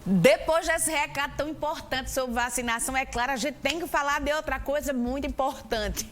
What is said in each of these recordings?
Depois desse recado tão importante sobre vacinação, é claro, a gente tem que falar de outra coisa muito importante.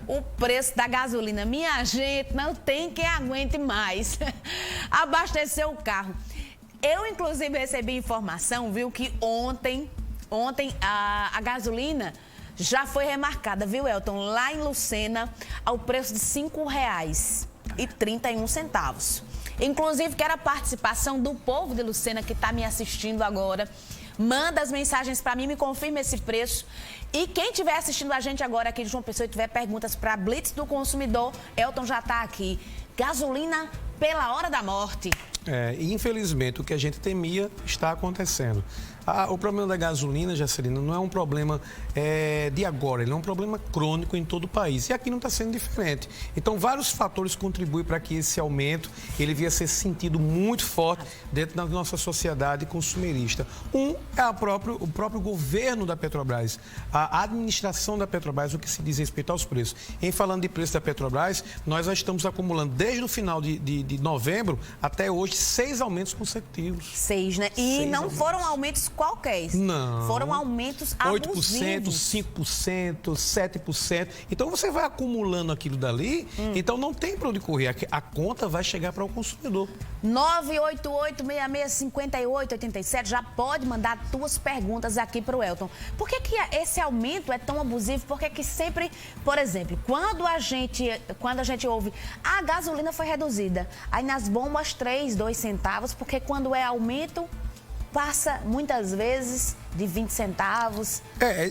O preço da gasolina. Minha gente, não tem quem aguente mais. Abastecer o carro. Eu, inclusive, recebi informação, viu, que ontem a gasolina já foi remarcada, viu, Elton? Lá em Lucena, ao preço de R$ 5,31. Inclusive, quero a participação do povo de Lucena que está me assistindo agora. Manda as mensagens para mim, me confirma esse preço. E quem estiver assistindo a gente agora aqui de João Pessoa e tiver perguntas para a Blitz do Consumidor, Elton já está aqui. Gasolina pela hora da morte. Infelizmente, o que a gente temia está acontecendo. O problema da gasolina, Jacelina, não é um problema de agora, ele é um problema crônico em todo o país. E aqui não está sendo diferente. Então, vários fatores contribuem para que esse aumento ele venha a ser sentido muito forte dentro da nossa sociedade consumerista. É o próprio governo da Petrobras, a administração da Petrobras, o que se diz respeito aos preços. Em falando de preço da Petrobras, nós já estamos acumulando desde o final de novembro até hoje 6 aumentos consecutivos. 6, né? E não foram aumentos qualquer. Não. Foram aumentos abusivos. 8%, 5%, 7%. Então, você vai acumulando aquilo dali, então não tem para onde correr. A conta vai chegar para o consumidor. 988-66-58-87. Já pode mandar tuas perguntas aqui para o Elton. Por que esse aumento é tão abusivo? Por que sempre, por exemplo, quando a gente ouve a gasolina foi reduzida, aí nas bombas 2 centavos, porque quando é aumento passa muitas vezes de 20 centavos.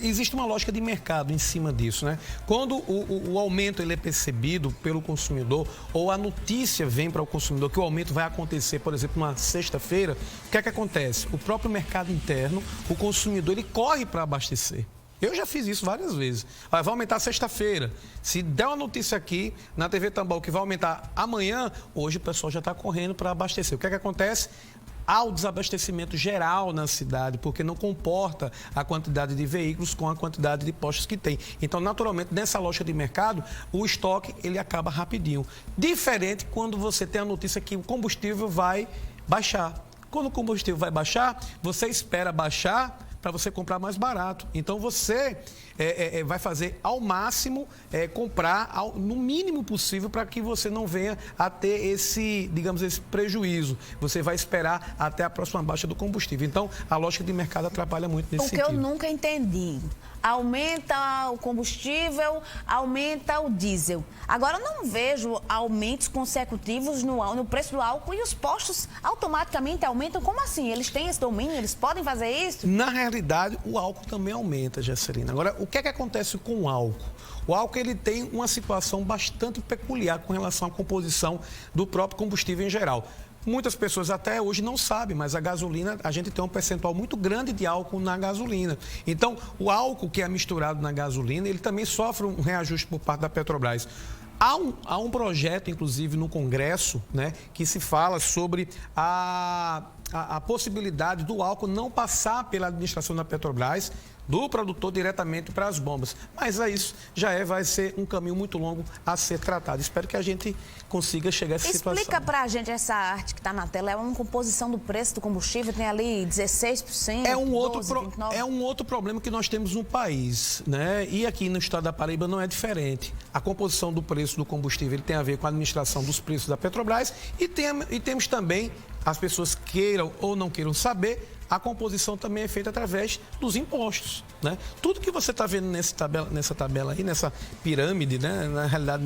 Existe uma lógica de mercado em cima disso, né? Quando o aumento ele é percebido pelo consumidor ou a notícia vem para o consumidor que o aumento vai acontecer, por exemplo, numa sexta-feira, o que é que acontece? O próprio mercado interno, o consumidor, ele corre para abastecer. Eu já fiz isso várias vezes. Vai aumentar sexta-feira. Se der uma notícia aqui na TV Tambor que vai aumentar amanhã, hoje o pessoal já está correndo para abastecer. O que é que acontece? Há o desabastecimento geral na cidade, porque não comporta a quantidade de veículos com a quantidade de postos que tem. Então, naturalmente, nessa lógica de mercado, o estoque ele acaba rapidinho. Diferente quando você tem a notícia que o combustível vai baixar. Quando o combustível vai baixar, você espera baixar para você comprar mais barato. Então, você vai fazer ao máximo comprar no mínimo possível para que você não venha a ter esse, digamos, esse prejuízo. Você vai esperar até a próxima baixa do combustível. Então, a lógica de mercado atrapalha muito nesse sentido. O que eu nunca entendi. Aumenta o combustível, aumenta o diesel. Agora, eu não vejo aumentos consecutivos no preço do álcool e os postos automaticamente aumentam. Como assim? Eles têm esse domínio? Eles podem fazer isso? Na realidade, o álcool também aumenta, Jacelina. Agora, o que é que acontece com o álcool? O álcool ele tem uma situação bastante peculiar com relação à composição do próprio combustível em geral. Muitas pessoas até hoje não sabem, mas a gasolina, a gente tem um percentual muito grande de álcool na gasolina. Então, o álcool que é misturado na gasolina, ele também sofre um reajuste por parte da Petrobras. Há um projeto, inclusive, no Congresso, né, que se fala sobre a possibilidade do álcool não passar pela administração da Petrobras, do produtor diretamente para as bombas. Mas isso vai ser um caminho muito longo a ser tratado. Espero que a gente consiga chegar a essa situação. Explica para a gente essa arte que está na tela. É uma composição do preço do combustível, tem ali 16%, é um 29%. outro problema que nós temos no país, né? E aqui no estado da Paraíba não é diferente. A composição do preço do combustível ele tem a ver com a administração dos preços da Petrobras e temos também, as pessoas queiram ou não queiram saber, a composição também é feita através dos impostos, né? Tudo que você está vendo nessa tabela aí, nessa pirâmide, né? Na realidade,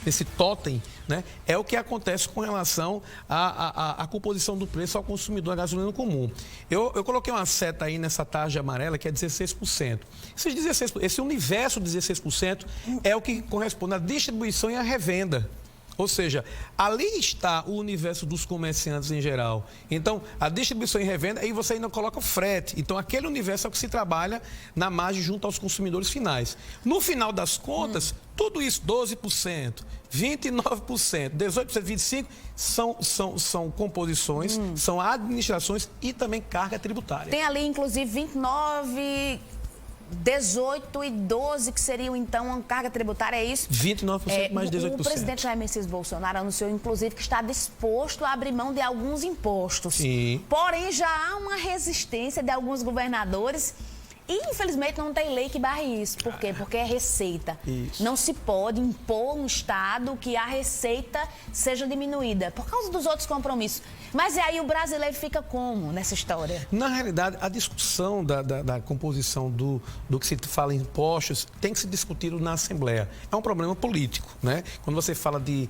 nesse totem, né? É o que acontece com relação à composição do preço ao consumidor da gasolina comum. Eu coloquei uma seta aí nessa tarja amarela que é 16%. Esse universo de 16% é o que corresponde à distribuição e à revenda. Ou seja, ali está o universo dos comerciantes em geral. Então, a distribuição e revenda, aí você ainda coloca o frete. Então, aquele universo é o que se trabalha na margem junto aos consumidores finais. No final das contas, tudo isso, 12%, 29%, 18%, 25% são composições, são administrações e também carga tributária. Tem ali, inclusive, 29%. 18 e 12, que seriam, então, uma carga tributária, é isso? 29% mais 18%. O presidente Jair Messias Bolsonaro anunciou, inclusive, que está disposto a abrir mão de alguns impostos. Sim. Porém, já há uma resistência de alguns governadores e, infelizmente, não tem lei que barre isso. Por quê? Porque é receita. Isso. Não se pode impor no Estado que a receita seja diminuída por causa dos outros compromissos. Mas e aí o brasileiro fica como nessa história? Na realidade, a discussão da composição do que se fala em impostos tem que ser discutido na Assembleia. É um problema político, né? Quando você fala de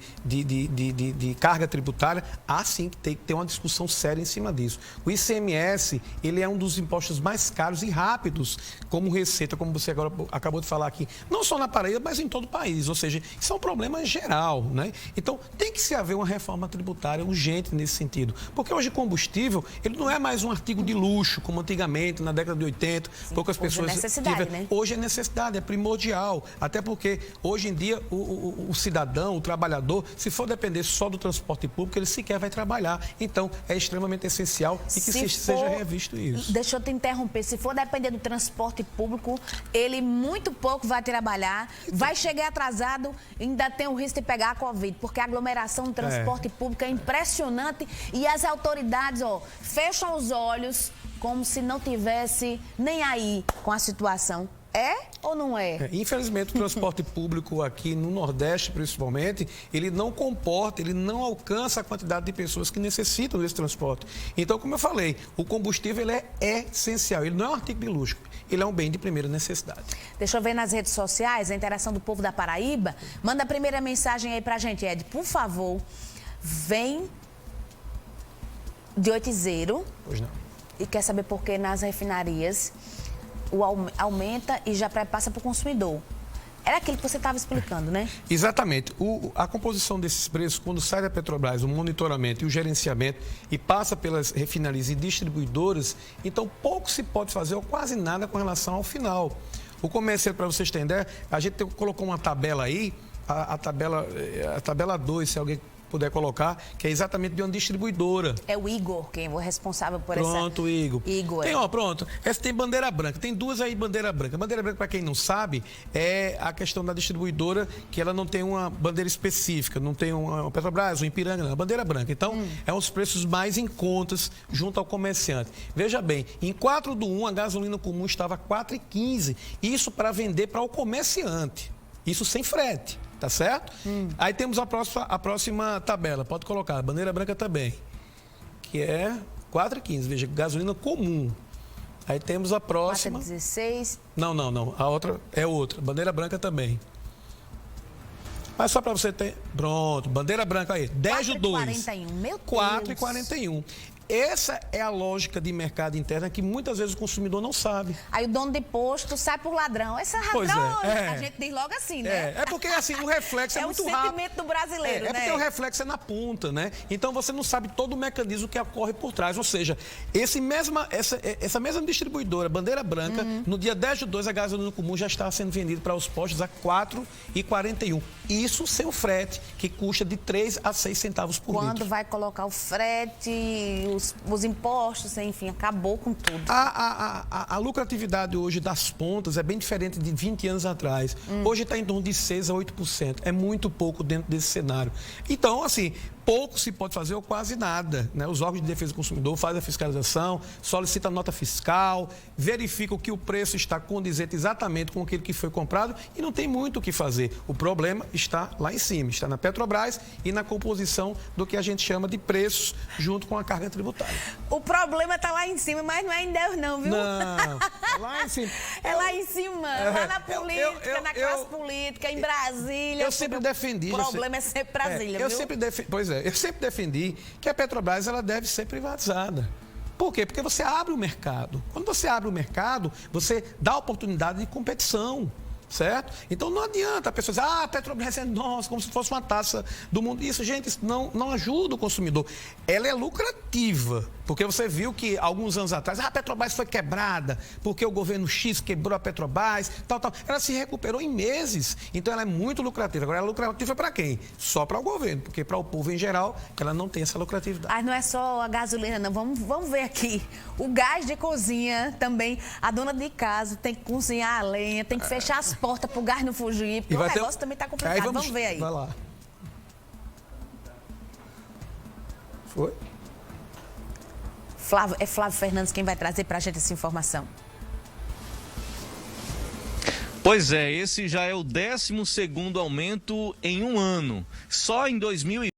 carga tributária, há sim que ter uma discussão séria em cima disso. O ICMS, ele é um dos impostos mais caros e rápidos como receita, como você agora acabou de falar aqui, não só na Paraíba, mas em todo o país. Ou seja, isso é um problema geral, né? Então, tem que se haver uma reforma tributária urgente nesse sentido. Porque hoje combustível, ele não é mais um artigo de luxo, como antigamente, na década de 80, sim, poucas pessoas... Hoje é necessidade, né? Hoje é necessidade, é primordial. Até porque, hoje em dia, o cidadão, o trabalhador, se for depender só do transporte público, ele sequer vai trabalhar. Então, é extremamente essencial e que seja revisto isso. Deixa eu te interromper. Se for depender do transporte público, ele muito pouco vai trabalhar, vai chegar atrasado, ainda tem o risco de pegar a Covid, porque a aglomeração no transporte público é impressionante e as autoridades, fecham os olhos como se não tivesse nem aí com a situação. É ou não é? Infelizmente, o transporte público aqui no Nordeste, principalmente, ele não comporta, ele não alcança a quantidade de pessoas que necessitam desse transporte. Então, como eu falei, o combustível ele é essencial, ele não é um artigo de luxo, ele é um bem de primeira necessidade. Deixa eu ver nas redes sociais a interação do povo da Paraíba. Manda a primeira mensagem aí pra gente, Ed, por favor. Vem de 8,0. Pois não. E quer saber por que nas refinarias o aumenta e já passa para o consumidor. Era aquilo que você estava explicando, né? Exatamente. A composição desses preços, quando sai da Petrobras, o monitoramento e o gerenciamento e passa pelas refinarias e distribuidoras, então pouco se pode fazer ou quase nada com relação ao final. O comerciante, para vocês terem ideia, a gente colocou uma tabela aí, a tabela 2, se alguém puder colocar, que é exatamente de uma distribuidora. É o Igor, quem é o responsável por Pronto, Igor. Igor. Tem, pronto. Essa tem bandeira branca. Tem duas aí, bandeira branca. Bandeira branca, para quem não sabe, é a questão da distribuidora, que ela não tem uma bandeira específica, não tem uma Petrobras, um Ipiranga, não. Bandeira branca. Então, é os preços mais em contas junto ao comerciante. Veja bem, em 4/1, a gasolina comum estava a 4,15. Isso para vender para o comerciante. Isso sem frete. Tá certo? Aí temos a próxima tabela, pode colocar, bandeira branca também, que é 4,15, veja, gasolina comum. Aí temos a próxima... 4,16. Não, a outra é outra, bandeira branca também. Mas só para você ter... Pronto, bandeira branca aí, 10/2. 4,41, meu Deus. 4,41. Essa é a lógica de mercado interno que muitas vezes o consumidor não sabe. Aí o dono de posto sai por ladrão. Essa ladrão, a gente diz logo assim, né? É porque assim, o reflexo é muito rápido. É o sentimento do brasileiro, né? É porque o reflexo é na ponta, né? Então você não sabe todo o mecanismo que ocorre por trás. Ou seja, essa mesma distribuidora, bandeira branca, no dia 10/2, a gasolina comum já está sendo vendida para os postos a 4,41. Isso sem o frete, que custa de 3 a 6 centavos por litro. Quando vai colocar o frete, os impostos, enfim, acabou com tudo. A lucratividade hoje das pontas é bem diferente de 20 anos atrás. Hoje está em torno de 6 a 8%. É muito pouco dentro desse cenário. Então, assim, pouco se pode fazer ou quase nada, né? Os órgãos de defesa do consumidor fazem a fiscalização, solicitam nota fiscal, verificam que o preço está condizente exatamente com aquilo que foi comprado e não tem muito o que fazer. O problema está lá em cima, está na Petrobras e na composição do que a gente chama de preços junto com a carga tributária. O problema está lá em cima, mas não é em Deus não, viu? Não, lá em cima. É lá em cima, lá na política, na classe política, em Brasília. Eu sempre defendi. O problema é sempre Brasília, viu? Eu sempre defendi que a Petrobras ela deve ser privatizada. Por quê? Porque você abre o mercado. Quando você abre o mercado, você dá oportunidade de competição, certo? Então não adianta a pessoa dizer, a Petrobras é nossa, como se fosse uma taça do mundo. Isso, gente, isso não ajuda o consumidor. Ela é lucrativa, Porque você viu que alguns anos atrás a Petrobras foi quebrada, porque o governo X quebrou a Petrobras, tal. Ela se recuperou em meses. Então ela é muito lucrativa. Agora, ela é lucrativa para quem? Só para o governo, porque para o povo em geral, ela não tem essa lucratividade. Mas não é só a gasolina, não. Vamos ver aqui. O gás de cozinha também. A dona de casa tem que cozinhar a lenha, tem que fechar as portas para o gás não fugir, porque o negócio também está complicado. Vamos ver aí. Vai lá. Foi? É Flávio Fernandes quem vai trazer para a gente essa informação. Pois é, esse já é o 12º aumento em um ano. Só em 2020.